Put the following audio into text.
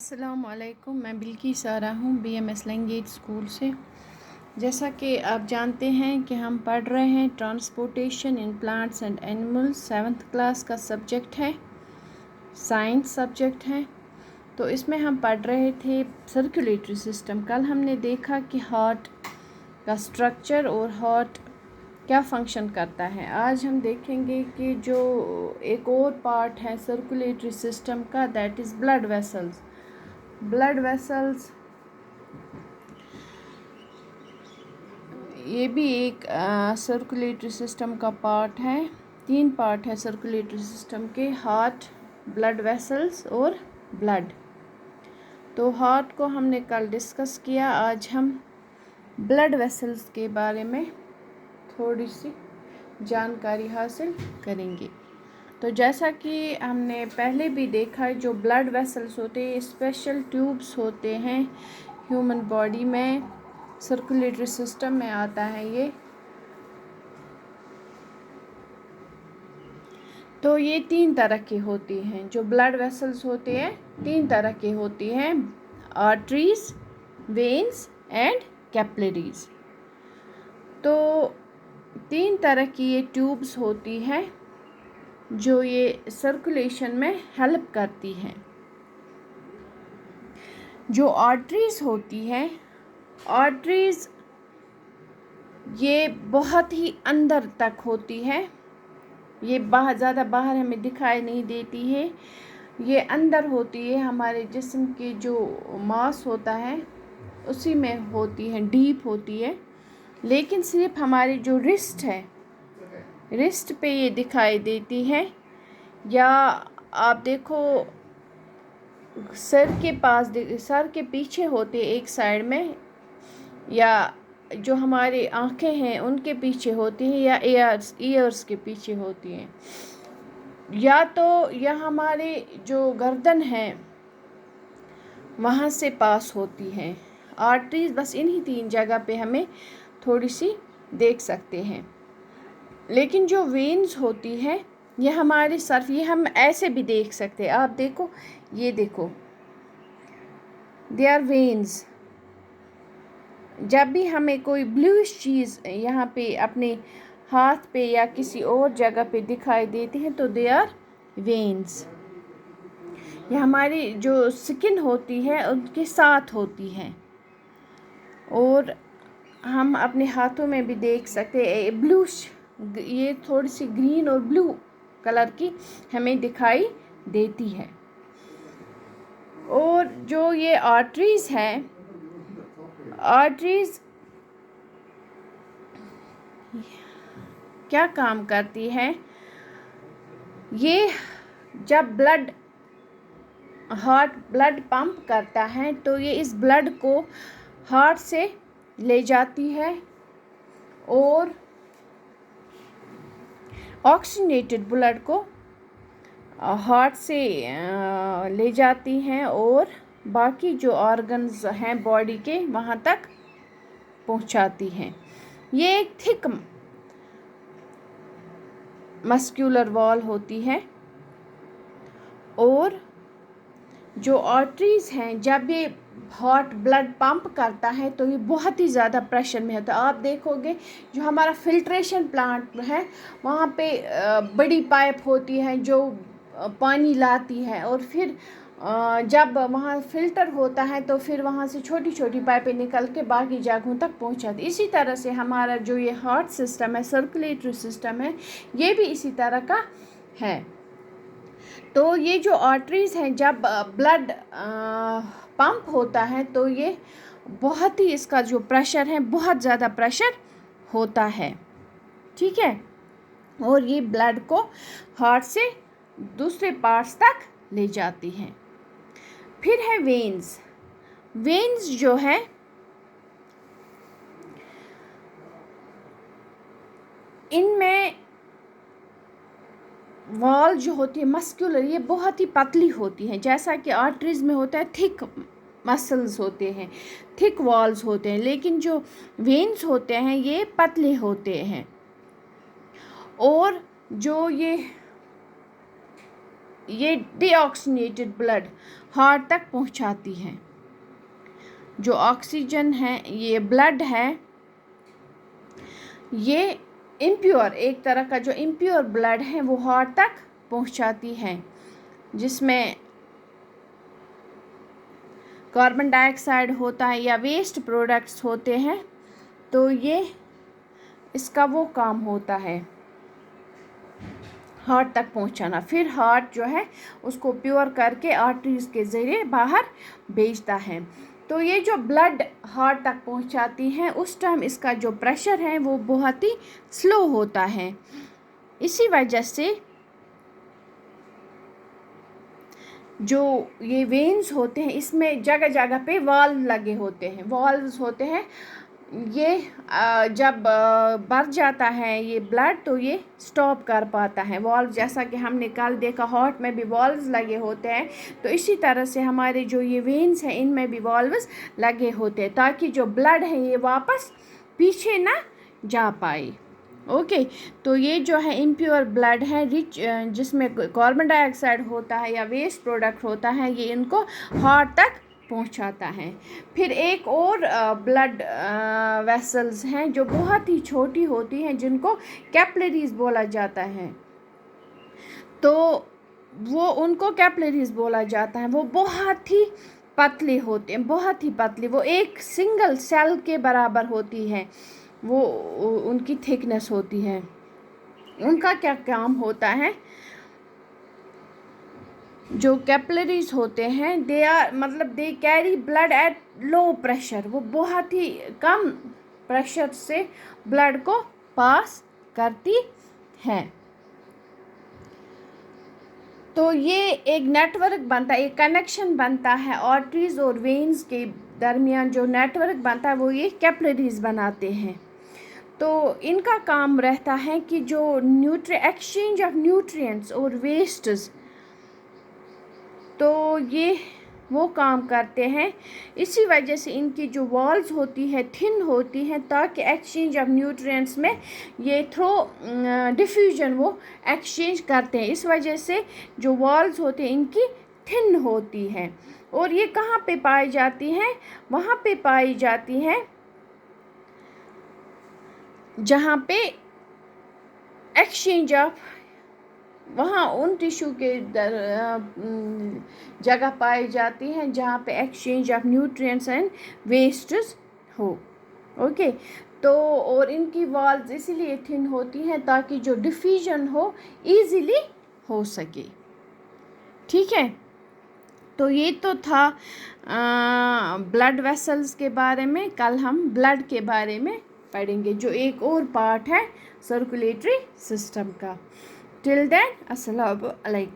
अस्सलामुअलैकुम। मैं बिल्की सारा हूँ BMS लैंग्वेज स्कूल से। जैसा कि आप जानते हैं कि हम पढ़ रहे हैं transportation in plants and animals. 7th class का सब्जेक्ट है, साइंस सब्जेक्ट है। तो इसमें हम पढ़ रहे थे सर्कुलेटरी सिस्टम। कल हमने देखा कि हार्ट का स्ट्रक्चर और हार्ट क्या फंक्शन करता है। आज हम देखेंगे कि जो एक और पार्ट है सर्कुलेटरी सिस्टम का, that is blood vessels. Blood vessels ये भी एक सर्कुलेटरी सिस्टम का पार्ट है। 3 पार्ट है सर्कुलेटरी सिस्टम के, हार्ट, ब्लड वेसल्स और ब्लड। तो हार्ट को हमने कल डिस्कस किया। आज हम ब्लड वेसल्स के बारे में थोड़ी सी जानकारी हासिल करेंगे। तो जैसा कि हमने पहले भी देखा, जो ब्लड वेसल्स होते हैं स्पेशल ट्यूब्स होते हैं ह्यूमन बॉडी में, सर्कुलेटरी सिस्टम में आता है ये। तो ये 3 तरह के होती हैं। जो ब्लड वेसल्स होते हैं 3 तरह के होती हैं, आर्टरीज, वेन्स एंड कैपिलरीज। तो 3 तरह की ये ट्यूब्स होती हैं जो ये सर्कुलेशन में हेल्प करती हैं। जो आर्टरीज होती हैं, आर्टरीज ये बहुत ही अंदर तक होती है। ये ज़्यादा बाहर हमें दिखाई नहीं देती है। ये अंदर होती है, हमारे जिस्म के जो मांस होता है उसी में होती है, डीप होती है। लेकिन सिर्फ हमारी जो रिस्ट है, रिस्ट पे ये दिखाई देती है। या आप देखो सर के पास, सर के पीछे होते एक साइड में, या जो हमारी आँखें हैं उनके पीछे होती हैं, या ईयर्स के पीछे होती हैं, या तो या हमारे जो गर्दन है वहाँ से पास होती हैं। आर्टरीज बस इन्हीं 3 जगह पे हमें थोड़ी सी देख सकते हैं। लेकिन जो वेन्स होती है ये हमारे सर्फ, ये हम ऐसे भी देख सकते हैं। आप देखो, ये देखो, दे आर वेन्स। जब भी हमें कोई ब्लूइश चीज़ यहाँ पे अपने हाथ पे या किसी और जगह पे दिखाई देती है तो दे आर वेन्स। ये हमारी जो स्किन होती है उनके साथ होती है। और हम अपने हाथों में भी देख सकते हैं ब्लूइश, ये थोड़ी सी ग्रीन और ब्लू कलर की हमें दिखाई देती है। और जो ये आर्टरीज हैं, आर्टरीज क्या काम करती है, ये जब हार्ट ब्लड पंप करता है तो ये इस ब्लड को हार्ट से ले जाती है और ऑक्सीजनेटेड ब्लड को हार्ट से ले जाती हैं और बाकी जो ऑर्गन्स हैं बॉडी के वहाँ तक पहुँचाती हैं। ये एक थिक मस्कुलर वॉल होती है। और जो आर्टरीज हैं, जब ये हार्ट ब्लड पंप करता है तो ये बहुत ही ज़्यादा प्रेशर में होता है। आप देखोगे जो हमारा फिल्ट्रेशन प्लांट है वहाँ पे बड़ी पाइप होती है जो पानी लाती है, और फिर जब वहाँ फ़िल्टर होता है तो फिर वहाँ से छोटी छोटी पाइपें निकल के बाकी जगहों तक पहुँचाती। इसी तरह से हमारा जो ये हार्ट सिस्टम है, सर्कुलेटरी सिस्टम है, ये भी इसी तरह का है। तो ये जो आर्टरीज हैं, जब ब्लड पंप होता है तो ये बहुत ही, इसका जो प्रेशर है बहुत ज़्यादा प्रेशर होता है, ठीक है। और ये ब्लड को हार्ट से दूसरे पार्ट्स तक ले जाती हैं। फिर है वेन्स। वेन्स जो है इनमें वॉल जो होती है मस्कुलर, ये बहुत ही पतली होती है। जैसा कि आर्टरीज में होता है थिक मसल्स होते हैं, थिक वॉल्स होते हैं, लेकिन जो वेन्स होते हैं ये पतले होते हैं। और जो ये डीऑक्सीजनेटेड ब्लड हार्ट तक पहुंचाती हैं। जो ऑक्सीजन है, ये ब्लड है, ये इम्प्योर, एक तरह का जो इम्प्योर ब्लड है वो हार्ट तक पहुंचाती है, जिसमें कार्बन डाइऑक्साइड होता है या वेस्ट प्रोडक्ट्स होते हैं। तो ये इसका वो काम होता है हार्ट तक पहुंचाना। फिर हार्ट जो है उसको प्योर करके आर्टरीज के ज़रिए बाहर भेजता है। तो ये जो ब्लड हार्ट तक पहुंचाती है उस टाइम इसका जो प्रेशर है वो बहुत ही स्लो होता है। इसी वजह से जो ये वेन्स होते हैं इसमें जगह जगह पे वाल्व लगे होते हैं, वाल्व्स होते हैं। ये जब भर जाता है ये ब्लड तो ये स्टॉप कर पाता है। वाल्व जैसा कि हमने कल देखा हार्ट में भी वाल्व्स लगे होते हैं, तो इसी तरह से हमारे जो ये वेन्स हैं इनमें भी वाल्व्स लगे होते हैं ताकि जो ब्लड है ये वापस पीछे ना जा पाए। ओके, तो ये जो है इम्प्योर ब्लड है रिच, जिसमें कार्बन डाइऑक्साइड होता है या वेस्ट प्रोडक्ट होता है, ये इनको हार्ट तक पहुंचाता है। फिर एक और ब्लड वेसल्स हैं जो बहुत ही छोटी होती हैं, जिनको कैपिलरीज बोला जाता है। तो वो उनको कैपिलरीज बोला जाता है। वो बहुत ही पतले होते हैं, बहुत ही पतले, वो एक सिंगल सेल के बराबर होती है, वो उनकी थिकनेस होती है। उनका क्या काम होता है, जो कैपिलरीज होते हैं they carry blood at low pressure, वो बहुत ही कम प्रेशर से ब्लड को पास करती हैं। तो ये एक नेटवर्क बनता है, एक कनेक्शन बनता है आर्टरीज और वेन्स के दरमियान। जो नेटवर्क बनता है वो ये कैपिलरीज बनाते हैं। तो इनका काम रहता है कि जो एक्सचेंज ऑफ न्यूट्रिएंट्स और वेस्ट्स, तो ये वो काम करते हैं। इसी वजह से इनकी जो वॉल्स होती है थिन होती हैं, ताकि एक्सचेंज ऑफ न्यूट्रिएंट्स में ये थ्रो डिफ्यूजन वो एक्सचेंज करते हैं। इस वजह से जो वॉल्स होते हैं इनकी थिन होती हैं। और ये कहाँ पे पाई जाती हैं, वहाँ पे पाई जाती हैं जहाँ पे एक्सचेंज ऑफ, वहाँ उन टिश्यू के जगह पाई जाती हैं जहाँ पे exchange of nutrients and wastes हो। ओके, तो और इनकी वॉल्स इसीलिए थिन होती हैं ताकि जो डिफ्यूजन हो इजीली हो सके। ठीक है, तो ये तो था ब्लड वेसल्स के बारे में। कल हम ब्लड के बारे में पढ़ेंगे, जो एक और पार्ट है सर्कुलेटरी सिस्टम का। टिल देन अस्सलाम वालेकुम।